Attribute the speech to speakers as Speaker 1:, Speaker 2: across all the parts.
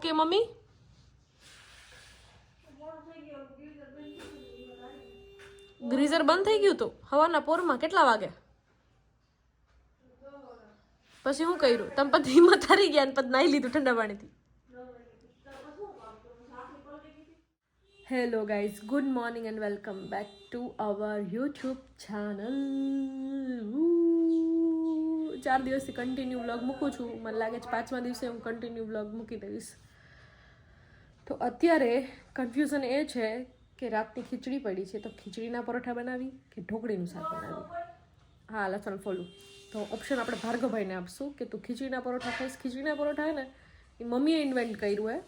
Speaker 1: કે મમ્મી? ગ્રીઝર બંધ થઈ ગયું હતું હવાના પોરમાં. કેટલા વાગે? પછી શું કર્યું? તમે પછી હિંમત હારી ગયા ને પછી નાઈ લીધું ઠંડા પાણીથી. Hello guys, good morning and welcome back to our YouTube channel. 4 દિવસથી કન્ટિન્યુ વ્લોગ મૂકું છું. મને લાગે છે 5મા દિવસે હું કન્ટિન્યુ વ્લોગ મૂકી દઈશ. તો અત્યારે કન્ફ્યુઝન એ છે કે રાતની ખીચડી પડી છે, તો ખીચડીના પરોઠા બનાવી કે ઢોકળીનું શાક બનાવી. હા, લસણ ફોલું. તો ઓપ્શન આપણે ભાર્ગવભાઈને આપશું કે તું ખીચડીના પરોઠા ખાઈશ. ખીચડીના પરોઠા હે ને એ મમ્મીએ ઇન્વેન્ટ કર્યું હે.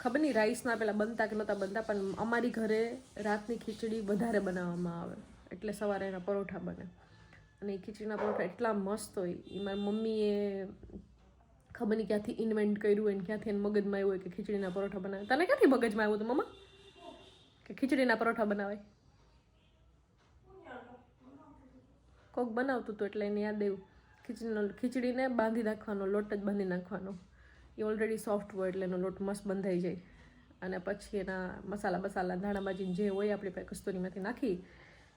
Speaker 1: ખબર નહીં રાઈસના પેલા બનતા કે નહોતા બનતા, પણ અમારી ઘરે રાતની ખીચડી વધારે બનાવવામાં આવે એટલે સવારે એના પરોઠા બને. અને એ ખીચડીના પરોઠા એટલા મસ્ત હોય. એ મારી મમ્મીએ ખબર નહીં ક્યાંથી ઇન્વેન્ટ કર્યું હોય ને ક્યાંથી એને મગજમાં આવ્યું હોય કે ખીચડીના પરોઠા બનાવે. તને ક્યાંથી મગજમાં આવ્યું હતું મમ્મા કે ખીચડીના પરોઠા બનાવાય? કોક બનાવતું હતું એટલે એને યાદ આવ્યું. ખીચડીને બાંધી નાખવાનો, લોટ જ બાંધી નાખવાનો. એ ઓલરેડી સોફ્ટ હોય એટલે એનો લોટ મસ્ત બંધાઈ જાય. અને પછી એના મસાલા બસાલા ધાણાભાજી જે હોય આપણી પાસે કસ્તુરીમાંથી નાખી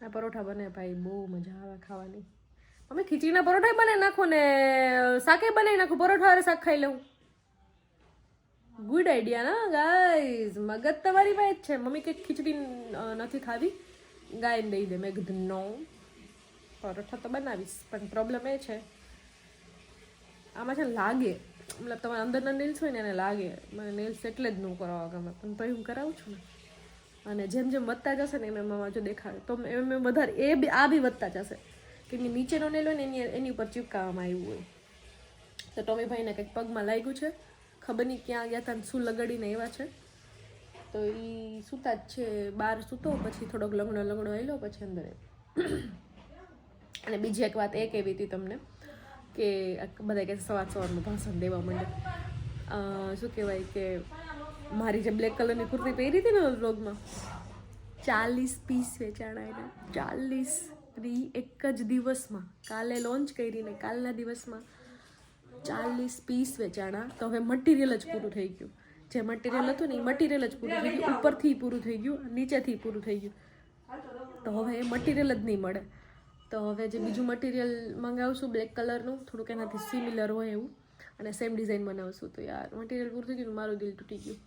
Speaker 1: આ પરોઠા બને. ભાઈ બહુ મજા આવે ખાવાની. મમ્મી ખીચડીના પરોઠા બનાવી નાખો ને શાકે બનાવી નાખો, પરોઠા વાળે શાક ખાઈ લઉં. ગુડ આઈડિયા ના ગાઈઝ, મગજ તમારી પાસે જ છે. મમ્મી કે ખીચડી નથી ખાવી, ગાયને દઈ દે. મેં કીધું નો, પરોઠા તો બનાવીશ, પણ પ્રોબ્લેમ એ છે આમાં છે લાગે, મતલબ તમારા અંદરના નેલ્સ હોય ને એને લાગે. મને નેલ્સ એટલે જ ન કરાવવા ગમે, પણ પછી હું કરાવું છું ને. અને જેમ જેમ વધતા જશે ને એમ જો દેખાડે તો એમ વધારે આ બી વધતા જશે. કેમ કે નીચેનો નેલ હોય ને એની ઉપર ચીપકાવવામાં આવ્યું હોય. તો ટોમીભાઈને કંઈક પગમાં લાગ્યું છે, ખબર નહીં ક્યાં ગયા હતા, શું લગાડીને એવા છે. તો એ સૂતા જ છે, બહાર સૂતો પછી થોડોક લંગડો આવેલો પછી અંદર. અને બીજી એક વાત એ કહેવી હતી તમને કે બધા કે સવારમાં ભાષણ દેવા માંડે. શું કહેવાય કે મારી જે બ્લેક કલરની કુર્તી પહેરી હતી ને વ્લોગમાં, 40 પીસ વેચાણા એના. 40 એક જ દિવસમાં. કાલે લોન્ચ કરીને કાલના દિવસમાં 40 પીસ વેચાણા. તો હવે મટીરિયલ જ પૂરું થઈ ગયું. જે મટીરિયલ હતું ને એ મટીરિયલ જ પૂરું થઈ ગયું. ઉપરથી પૂરું થઈ ગયું, નીચેથી પૂરું થઈ ગયું. તો હવે એ મટીરિયલ જ નહીં મળે. તો હવે જે બીજું મટીરિયલ મંગાવશું બ્લેક કલરનું, થોડુંક એનાથી સિમિલર હોય એવું, અને સેમ ડિઝાઇન બનાવશું. તો યાર મટીરિયલ પૂરું થઈ ગયું, મારું દિલ તૂટી ગયું.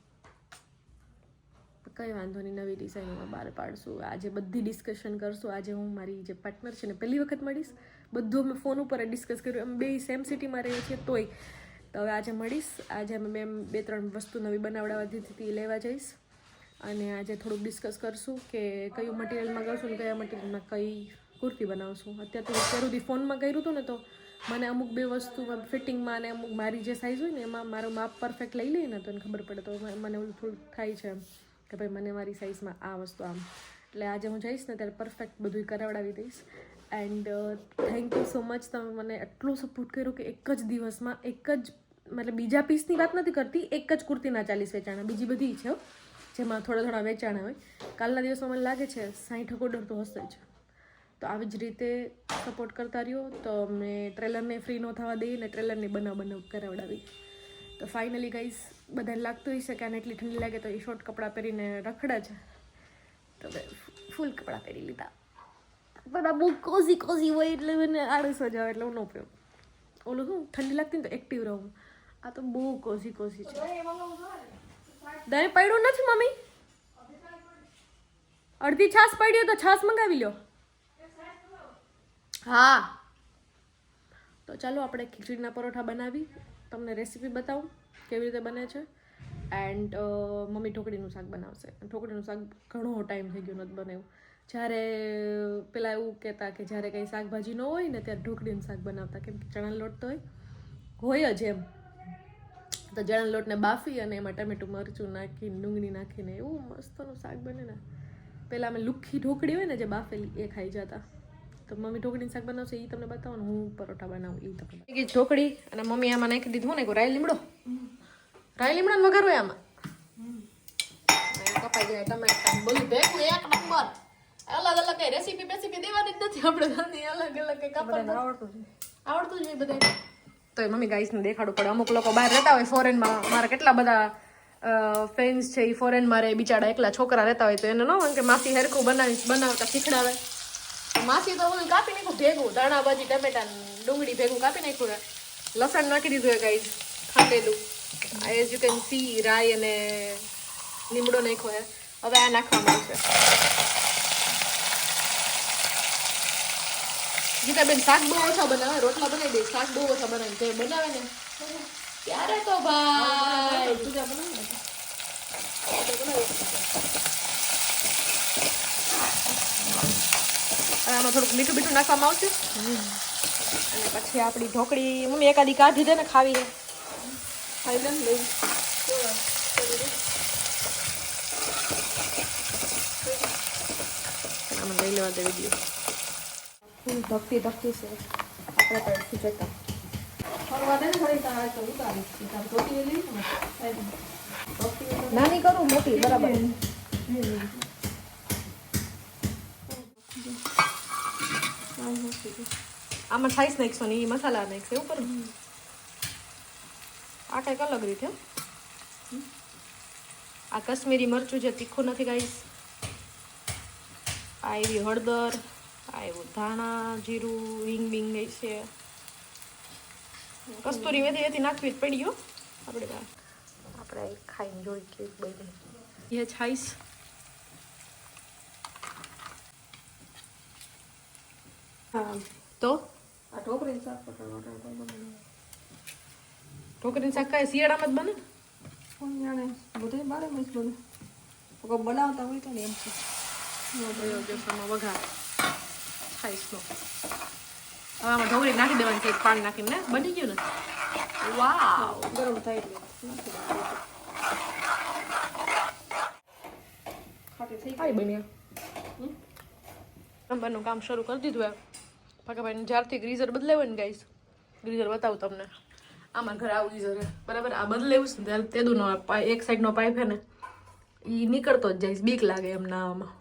Speaker 1: કંઈ વાંધો નહીં, નવી ડિઝાઇનોમાં બહાર પાડશું. આજે બધી ડિસ્કશન કરશું. આજે હું મારી જે પાર્ટનર છે ને પહેલી વખત મળીશ. બધું અમે ફોન ઉપર ડિસ્કસ કર્યું. અમે બે સેમ સિટીમાં રહીએ છીએ તોય. તો હવે આજે મળીશ. આજે અમે 2-3 વસ્તુ નવી બનાવડાવવા દીધી હતી, લેવા જઈશ. અને આજે થોડુંક ડિસ્કસ કરશું કે કયું મટીરિયલ મંગાવશું ને કયા મટીરિયલમાં કઈ કુર્તી બનાવશું. અત્યારે તો અત્યાર સુધી ફોનમાં કર્યું હતું ને તો મને અમુક 2 વસ્તુ ફિટિંગમાં અને અમુક મારી જે સાઇઝ હોય ને એમાં મારું માપ પરફેક્ટ લઈ લઈએ ને તો એને ખબર પડે. તો મને એવું થોડુંક થાય છે એમ કે ભાઈ મને મારી સાઇઝમાં આ વસ્તુ આમ. એટલે આજે હું જઈશ ને ત્યારે પરફેક્ટ બધું કરાવડાવી દઈશ. And thank you so much, તમે મને એટલો સપોર્ટ કર્યો કે એક જ દિવસમાં એક જ, મતલબ બીજા પીસની વાત નથી કરતી, એક જ કુર્તીના 40 વેચાણા. બીજી બધી છે જેમાં થોડા વેચાણા હોય. કાલના દિવસમાં મને લાગે છે 60 ઓર્ડર તો હશે જ. તો આવી જ રીતે સપોર્ટ કરતા રહ્યો. તો મેં ટ્રેલરને ફ્રી ન થવા દઈએ ને ટ્રેલરની બનાવ કરાવડાવી. તો ફાઇનલી ગાઈઝ બધાને લાગતું હોય છે કે આને એટલી ઠંડી લાગે તો એ શોર્ટ કપડાં પહેરીને રખડે છે. તો ફૂલ કપડાં પહેરી લીધા. બધા બહુ કોઝી હોય એટલે મને આળસ જ આવે એટલે હું ન પીવું. ઓલું શું ઠંડી લાગતી ને તો એક્ટિવ રહું. આ તો બહુ કોઝી છે. દહીં પડ્યું નથી મમ્મી? અડધી છાશ પડી તો છાશ મંગાવી લો. હા, તો ચાલો આપણે ખીચડીના પરોઠા બનાવી તમને રેસીપી બતાવું કેવી રીતે બને છે. એન્ડ મમ્મી ઢોકળીનું શાક બનાવશે. ઢોકળીનું શાક ઘણો ટાઈમ થઈ ગયો નથી બનાવ્યું. જ્યારે પેલા એવું કહેતા કે જ્યારે કંઈ શાકભાજી ન હોય ને ત્યારે ઢોકળીનું શાક બનાવતા, કેમ કે ચણાનો લોટ તો હોય જ એમ. તો ચણાના લોટને બાફી અને એમાં ટમેટું મરચું નાખીને ડુંગળી નાખીને એવું મસ્તનું શાક બને ને. પહેલાં અમે લુખ્ખી ઢોકળી હોય ને જે બાફેલી એ ખાઈ જતા. તો મમ્મી ઢોકળીનું શાક બનાવશે એ તમને બતાવો ને હું પરોઠા બનાવું એ તમને. ઢોકળી અને મમ્મી આમાં નાખી દીધું ને રાઈ લીમડો. રાઈ લીમડાનો વઘાર હોય આમાં. કપાઈ જાય ટમેટા બોલી ભેગું એક નંબર. અલગ કઈ રેસીપી દેવાની જ નથી આપણે. અલગ કઈ કાપડ આવડતું જ નહીં બધા. તો મમ્મી ગાઈસને દેખાડવું પડે. અમુક લોકો બહાર રહેતા હોય ફોરેનમાં. મારા કેટલા બધા ફ્રેન્ડ્સ છે એ ફોરેનમાં રહે, બિચારા એકલા છોકરા રહેતા હોય તો એને ન હોય કે માસી હેરખું બનાવતા શીખડાવે. માસી તો હું કાપી નાખ્યું ભેગું, ધાણા ભાજી ટમેટા ડુંગળી ભેગું કાપી નાખ્યું, લસણ નાખી દીધું હોય ગાઈઝ ખાંડેલું. એઝ યુ કેન સી રાઈ અને લીમડો નાખ્યો હે. હવે આ નાખવામાં આવશે. ગીતાબેન શાક બહુ ઓછા બનાવે, રોટલા બનાવી દે, શાક બહુ ઓછા બનાવે. જે બનાવે ને ત્યારે તો ભાઈ આમાં થોડુંક મીઠું બીઠું નાખવામાં આવશે. અને પછી આપણી ઢોકળી મમ્મી એકાદી કાઢી દે ને ખાવી છે. ખાઈ લે ને લઈ આમાં લઈ લેવા દે વિડીયો. ધકતી છે આપણે પડથી જતા નાની કરું મોટી બરાબર. આમાં છાઈસ નાખશો ને એ મસાલા નાખશે એવું કરું. આ કંઈક અલગ રીતે. આ કશ્મીરી મરચું છે, તીખું નથી ગાઈસ. આ એવી હળદર, આ એવું ધાણા જીરું હિંગ બિંગ ગઈ છે. કસ્તુરી મેથી એથી નાખવી જ પડી ગયો આપણે ખાઈને જોઈ કે બની એ છાઈસ. હા તો આ ઢોકળીનું શાક ઢોકળીનું શાક કાંઈ શિયાળામાં જ બને ને? કોણ જાણે, બધું બારે મસ્ત બને. કોઈ બનાવતા હોય તો ને એમ છે વઘાર છાઈસનો. હવે આમાં ઢોકળી નાખી દેવાની છે પાણી નાખીને. બની ગયું ને? વાવ, ગરમ થાય એટલે નંબરનું કામ શરૂ કરી દીધું એમ. ભાઈ જ્યારથી ગ્રીઝર બદલાવ્યો ને ગાઈસ, ગ્રીઝર બતાવું તમને. આમાં ઘરે આવું ગીઝર બરાબર, આ બદલાવ્યું છે ત્યારે તેદુનો એક સાઈડનો પાઇપ છે ને એ નીકળતો જ જાય, બીક લાગે એમ ના. આમાં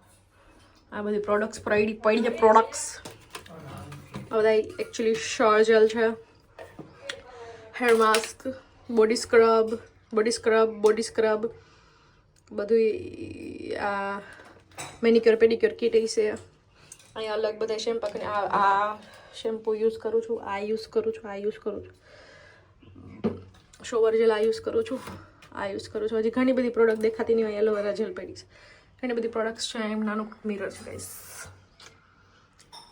Speaker 1: આ બધી પ્રોડક્ટ્સ પડી છે. પ્રોડક્ટ્સ બધા એકચ્યુઅલી શોર જેલ છે, હેર માસ્ક, બોડી સ્ક્રબ બધું. આ મેનિક્યોર પેડિક્યોર કીટ છે. અહીંયા અલગ બધા શેમ્પુ. આ શેમ્પુ યુઝ કરું છું, આ યુઝ કરું છું, શોવર જેલ આ યુઝ કરું છું, હજી ઘણી બધી પ્રોડક્ટ દેખાતી નહીં હોય. એલોવેરા જેલ પડી છે, ઘણી બધી પ્રોડક્ટ્સ છે. એમ નાનું મિરર છે ગાઈસ.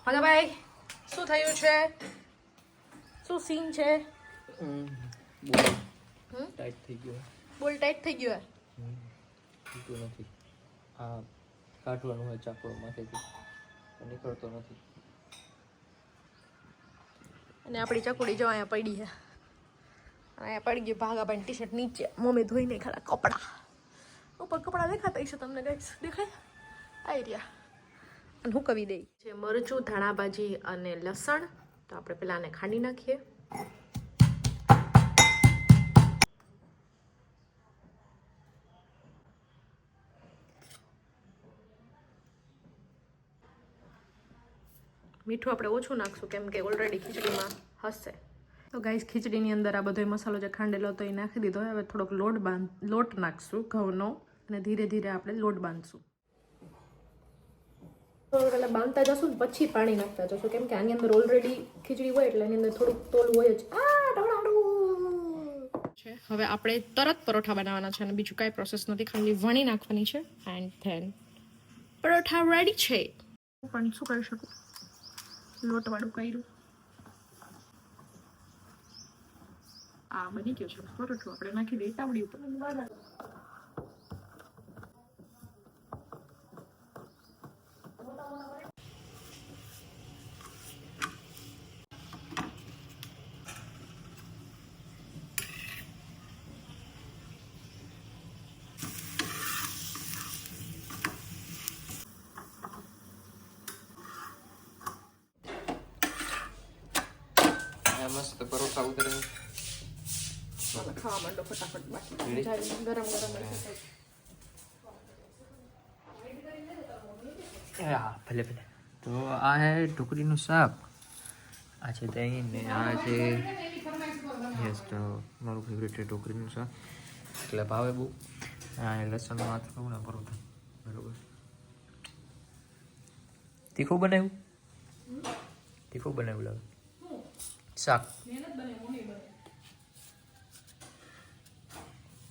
Speaker 1: હા ભાઈ, શું થયું છે? શું સીન છે?
Speaker 2: ટાઈટ થઈ ગયો.
Speaker 1: બોલ ટાઈટ થઈ ગયો
Speaker 2: નથી. આ કાઢવાનું હોય ચાકડો માંથેથી, નીકળતો નથી.
Speaker 1: અને આપણી ચકુડી જો અહીંયા પડી છે. અહીંયા પડી ગઈ ભાગાભાઈ ટી શર્ટ નીચે. મમ્મી ધોઈને ખાલા કપડાં ઉપર. કપડાં દેખાતા છે તમને ગાઈસ? દેખાય? આ રહ્યા. અને હું કવી દઈ છે મરચું, ધાણા ભાજી અને લસણ. તો આપણે પેલા આને ખાંડી નાખીએ. મીઠું આપણે ઓછું નાખશું કેમ કે ઓલરેડી ખીચડીમાં હશે. તો ગાઈસ ખીચડીની અંદર આ બધો મસાલો જે ખાંડેલો હતો એ નાખી દીધો. હવે થોડોક લોટ નાખશું ઘઉંનો અને ધીરે ધીરે આપણે લોટ બાંધશું. થોડું એટલે બાંધતા જશું ને પછી પાણી નાખતા જશું કેમ કે આની અંદર ઓલરેડી ખીચડી હોય એટલે એની અંદર થોડુંક તોલ હોય જ. હવે આપણે તરત પરોઠા બનાવવાના છે અને બીજું કાંઈ પ્રોસેસ નથી, ખાલી વણી નાખવાની છે એન્ડ ધેન પરોઠા રેડી છે. પણ શું કરી શકું, લોટવાળું કર્યું. આ બની ગયો છે પરોઠું. આપણે નાખી દઈએ તાવડી ઉપર.
Speaker 2: મસ્ત પરોઠા ઉતરે.
Speaker 1: ખાવા માંડો ફટાફટ. બાકી ગરમ
Speaker 2: હા ભલે. તો આ હે ઢોકળીનું શાક, આ છે દહીં ને આ છે યસ. તો મારું ફેવરેટ છે ઢોકળીનું શાક, એટલે ભાવે બહુ. હા એ લસણ માં થોડું ના પરોઠા બરોબર. તીખું બનાવ્યું લાગે શાક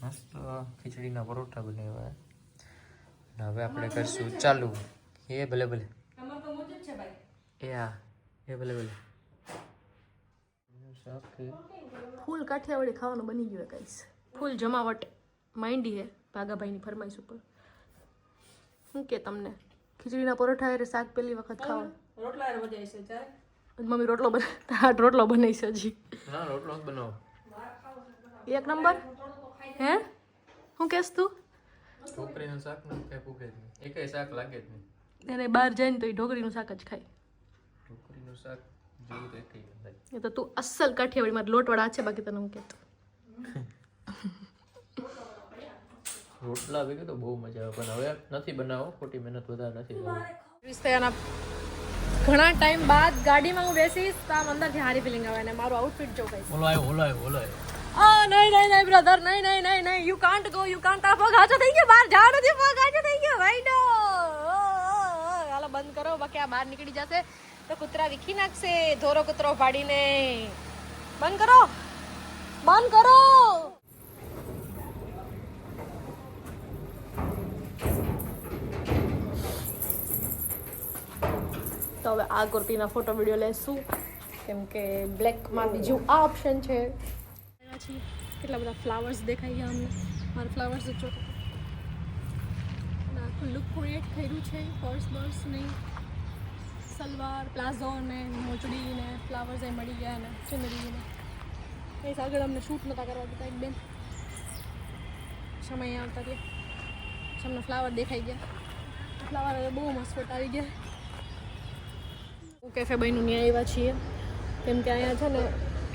Speaker 2: મસ્ત ખીચડીના પરોઠા બનાવ્યા. અને હવે આપણે કરશું ચાલુ. એ ભલે એ હા એ ભલે શાક
Speaker 1: ફૂલ કાઠિયાવાડી ખાવાનું બની ગયું ગાઈસ. ફૂલ જમાવટ માંડી હે ભાગાભાઈની ફરમાઈશ ઉપર. શું કે તમને ખીચડીના પરોઠા અરે શાક પહેલી વખત ખાવા રોટલા મજા છે ચાલે. મમ્મી રોટલો રોટલો બનાવી છે હજી.
Speaker 2: ના રોટલો બનાવો
Speaker 1: એક નંબર. હે શું કહેશ તું?
Speaker 2: ઢોકળીનું શાક નું કઈ પૂગે જ નહીં. એકેય શાક લાગે જ નહીં
Speaker 1: એને બહાર જઈને તો એ ઢોકળીનું શાક જ ખાય.
Speaker 2: ઢોકળીનું શાક જેવું તો એકેય ન થાય.
Speaker 1: એ તો તું અસલ કાઠિયાવાડી માં લોટવાળા છે બાકી તને હું કહેતો.
Speaker 2: રોટલા ભેગી તો બહુ મજા આવે પણ હવે નથી બનાવો. ખોટી મહેનત વધારે નથી કરવી.
Speaker 1: ઘણા ટાઈમ બાદ ગાડીમાં હું બેસીશ તો આમ અંદરથી હારી ફિલિંગ આવે ને મારું આઉટફિટ જો કઈ.
Speaker 2: ઓલો આવ્યો
Speaker 1: નહીં બ્રધર નહીં you can't go you can't. આ પગ આછો થઈ ગયો બહાર જવા નથી. પગ આછો થઈ ગયો ભાઈ નો. હાલો બંધ કરો બાકી આ બહાર નીકળી જશે તો કૂતરા વીખી નાખશે. ધોરો કૂતરો ફાડીને બંધ કરો. તો હવે આ કુર્તીના ફોટો વિડીયો લેશું કેમ કે બ્લેકમાં બીજું આ ઓપ્શન છે. કેટલા બધા ફ્લાવર્સ દેખાઈ ગયા અમને. મારા ફ્લાવર્સ જ જો આખું લુક ક્રિએટ કર્યું છે. પર્સ બર્સ નહીં સલવાર પ્લાઝો ને મોચડી ને ફ્લાવર્સ એ મળી ગયા ને ચુનરી ને એ આગળ અમને શૂટ નહોતા કરવા દેતા. એક બેન સમય આવતા રહ્યા અમને ફ્લાવર દેખાઈ ગયા. ફ્લાવર બહુ મસ્ત ફોટા આવી ગયા. કેફે બહેનું ત્યાં આવ્યા છીએ કેમ કે અહીંયા છે ને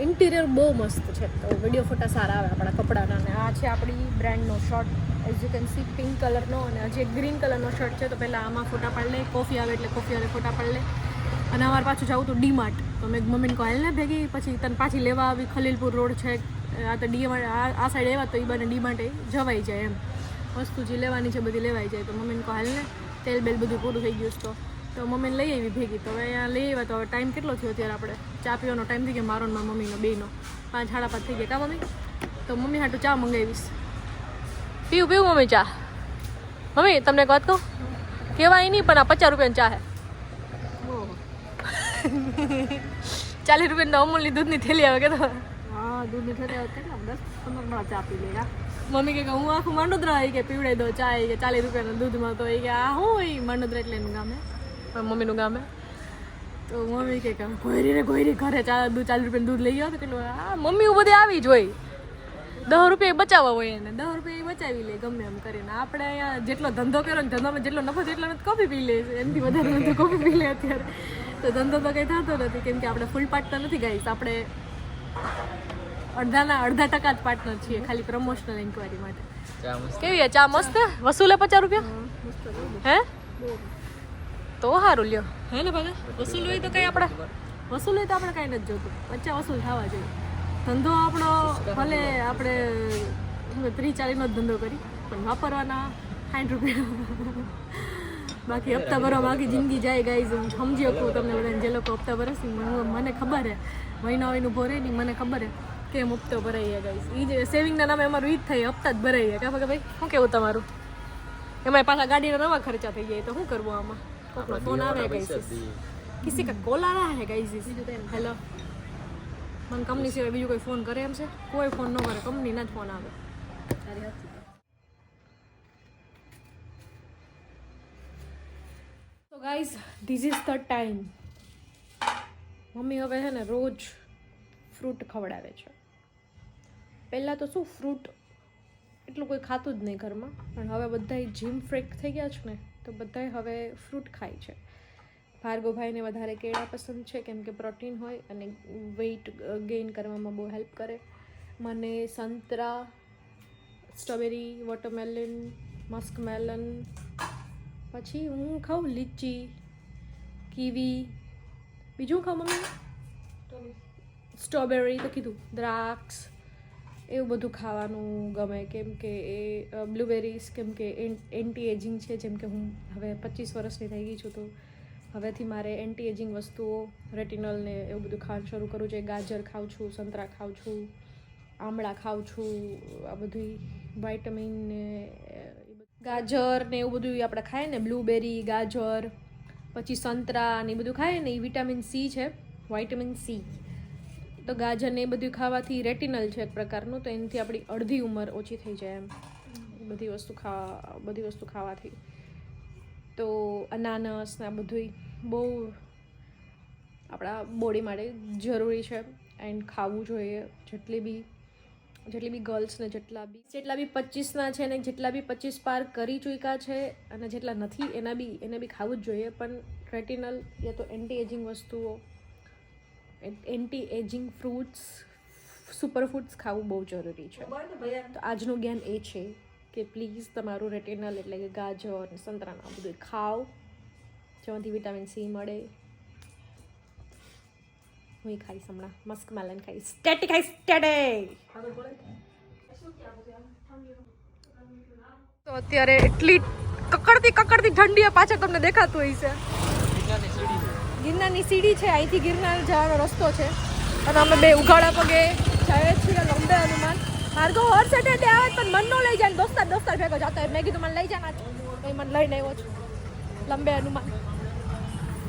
Speaker 1: ઇન્ટિરિયર બહુ મસ્ત છે તો વિડીયો ફોટા સારા આવે આપણા કપડાના. અને આ છે આપણી બ્રાન્ડનો shirt as you can see pink કલરનો અને હજી એક ગ્રીન કલરનો શર્ટ છે. તો પહેલાં આમાં ફોટા પાડી લે. કોફી આવે એટલે કોફી વાળે ફોટા પાડી લે. અને અમારે પાછું જવું તો ડીમાર્ટ તો મેં મમ્મીને કહે ને ભેગી પછી તને પાછી લેવા આવી. ખલીલપુર રોડ છે આ તો ડીમાર્ટ આ સાઈડ આવ્યા તો એ બને ડીમાર્ટ જવાઈ જાય એમ. વસ્તુ જે લેવાની છે બધી લેવાઈ જાય. તો મમ્મીને કહે ને તેલ બેલ બધું પૂરું થઈ ગયું તો મમ્મીને લઈ આવી ભેગી. તો હવે અહીંયા લઈ આવ્યા તો હવે ટાઈમ કેટલો થયો અત્યારે આપણે ચા પીવાનો ટાઈમ થઈ ગયો મારો ને મારા મમ્મીનો બેનો 5:30 થઈ ગયા કા મમ્મી. તો મમ્મી હાટું ચા મંગાવીશ. પીવું મમ્મી ચા. મમ્મી તમને એક વાત કહું કહેવાય નહીં પણ આ 50 રૂપિયાની ચા હે. 40 રૂપિયાની તો અમૂલની દૂધની થેલી આવે કે તો હા દૂધની થેલી આવે કેટલા 10-15 ચા પી લે. મમ્મી કે હું આખું માંડોદરા આવી કે પીવડાવી દો ચા કે 40 રૂપિયાના દૂધમાં. તો એ કે આ હું એ માંડોદરા એટલે એનું ગામે મમ્મીનું ગામે. તો મમ્મી કે ગોયરી ઘરે 40 રૂપિયાનું દૂધ લઈ ગયો તો કેટલું આ મમ્મી બધી આવી જ હોય. 10 રૂપિયા બચાવવા હોય એને 10 રૂપિયા બચાવી લે ગમે એમ કરીને. આપણે અહીંયા જેટલો ધંધો કર્યો ને ધંધામાં જેટલો નફો છે એટલો કોફી પી લે. એનાથી વધારે કોફી પી લે અત્યારે. તો ધંધો તો કંઈ થતો નથી કેમ કે આપણે ફૂલ પાર્ટનર નથી ગાઈસ. આપણે અડધા ટકા જ પાર્ટનર છીએ ખાલી પ્રમોશનલ ઇન્ક્વાયરી માટે. કેવી ચા મસ્ત વસૂલે 50 રૂપિયા હે તો સારું લ્યો હે ને ભાઈ. વસૂલ હોય તો કંઈ આપણે કાંઈ નથી જોતું. વચ્ચે વસૂલ થવા જોઈએ. ધંધો આપણો ભલે આપણે 30-40નો જ ધંધો કરી પણ વાપરવાના 60 રૂપિયા. બાકી હપ્તા ભરવા બાકી જિંદગી જાય ગાઈઝ. હું સમજી શકું તમને બધાને જે લોકો હપ્તા ભરે છે મને ખબર હે મહિનાનું ભરે નહીં મને ખબર હે કેમ હપ્તો ભરાઈએ ગાઈઝ. એ જ સેવિંગના નામે અમારું ઈ જ થાય હપ્તા જ ભરાઈએ કાં ભાઈ શું કેવું તમારું? એમાં પાછા ગાડીના નવા ખર્ચા થઈ જાય તો શું કરવું આમાં? કોઈનો ફોન આવે ગાઈઝ કિસી કા કોલ આ રહા હે ગાઈઝ. હેલો મને કંપની સિવાય બીજું કોઈ ફોન કરે એમ છે? કોઈ ફોન ન કરે કંપનીના જ ફોન આવે. તો guys this is the time. Mummy હવે છે ને રોજ ફ્રૂટ ખવડાવે છે. પહેલાં તો શું ફ્રૂટ એટલું કોઈ ખાતું જ નહીં ઘરમાં પણ હવે બધાય જીમ ફ્રેક થઈ ગયા છે ને તો બધાય હવે ફ્રૂટ ખાય છે. ભાર્ગવભાઈને વધારે કેળા પસંદ છે કેમ કે પ્રોટીન હોય અને વેઇટ ગેઇન કરવામાં બહુ હેલ્પ કરે. મને સંતરા સ્ટ્રોબેરી વોટરમેલન મસ્કમેલન પછી હું ખાઉં લીચી કીવી. બીજું ખાઉં મમ્મી સ્ટ્રોબેરી તો કીધું દ્રાક્ષ એવું બધું ખાવાનું ગમે, કેમ કે એ બ્લુબેરીઝ કેમ કે એન્ટી એજિંગ છે. જેમ કે હું હવે 25 વર્ષની થઈ ગઈ છું, તો હવેથી મારે એન્ટી એજિંગ વસ્તુઓ, રેટિનલ ને એવું બધું ખાવાનું શરૂ કરવું જોઈએ. ગાજર ખાઉં છું, સંતરા ખાઉં છું, આમળા ખાઉં છું, આ બધી વાઇટામિન ને ગાજર ને એવું બધું આપણે ખાઈએ ને, બ્લુબેરી, ગાજર, પછી સંતરા ને એ બધું ખાઈએ ને, એ વિટામિન સી છે, વાઇટામિન સી. તો ગાજર ને એ બધું ખાવાથી રેટિનલ છે એક પ્રકારનું, તો એનાથી આપણી અડધી ઉંમર ઓછી થઈ જાય એમ, બધી વસ્તુ ખાવાથી. તો અનાનસ ને આ બધું બહુ આપણા બોડી માટે જરૂરી છે એન્ડ ખાવું જોઈએ. જેટલી બી ગર્લ્સને જેટલા બી 25ના છે ને જેટલા બી 25 પાર કરી ચૂક્યા છે અને જેટલા નથી એને બી ખાવું જ જોઈએ. પણ રેટિનલ યા તો એન્ટી એજિંગ વસ્તુઓ, anti ageing fruits, super foods ખાવું બહુ જરૂરી છે. તો આજનું જ્ઞાન એ છે કે પ્લીઝ તમારું રેટિનલ એટલે કે ગાજર, સંતરાના આ બધું ખાઓ, જેમાંથી વિટામિન સી મળે. હું ખાઈશ હમણાં, મસ્ક મેલન ખાઈશ, સ્ટેટી ખાઈશ, સ્ટેટી. તો અત્યારે એટલી કકડતી ઠંડી પાછળ તમને દેખાતું હોય છે. ગિરનારની સીડી છે, અહીંથી ગિરનાર જવાનો રસ્તો છે અને અમે બે ઉઘાડા પગે જાય છીએ લંબે હનુમાન. માર્ગો હર સેટરડે આવે પણ મન ન લઈ જાય, દોસ્તાર ભેગો જતો હોય. મેં કીધું મને લઈ જાય, એ મને લઈને આવ્યો છું લંબે હનુમાન.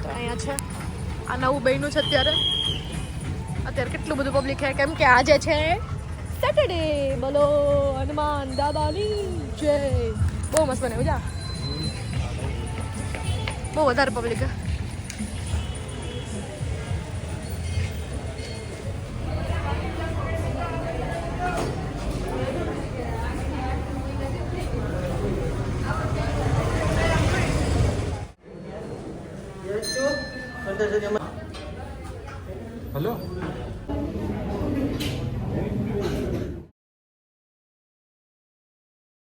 Speaker 1: તો અહીંયા છે, આ નવું બન્યું છે અત્યારે કેટલું બધું પબ્લિક છે કેમ કે આજે છે સેટરડે. બોલો હનુમાન દાદાની જય. બહુ મસ્ત બને જા, બહુ વધારે પબ્લિક છે.
Speaker 3: हेलो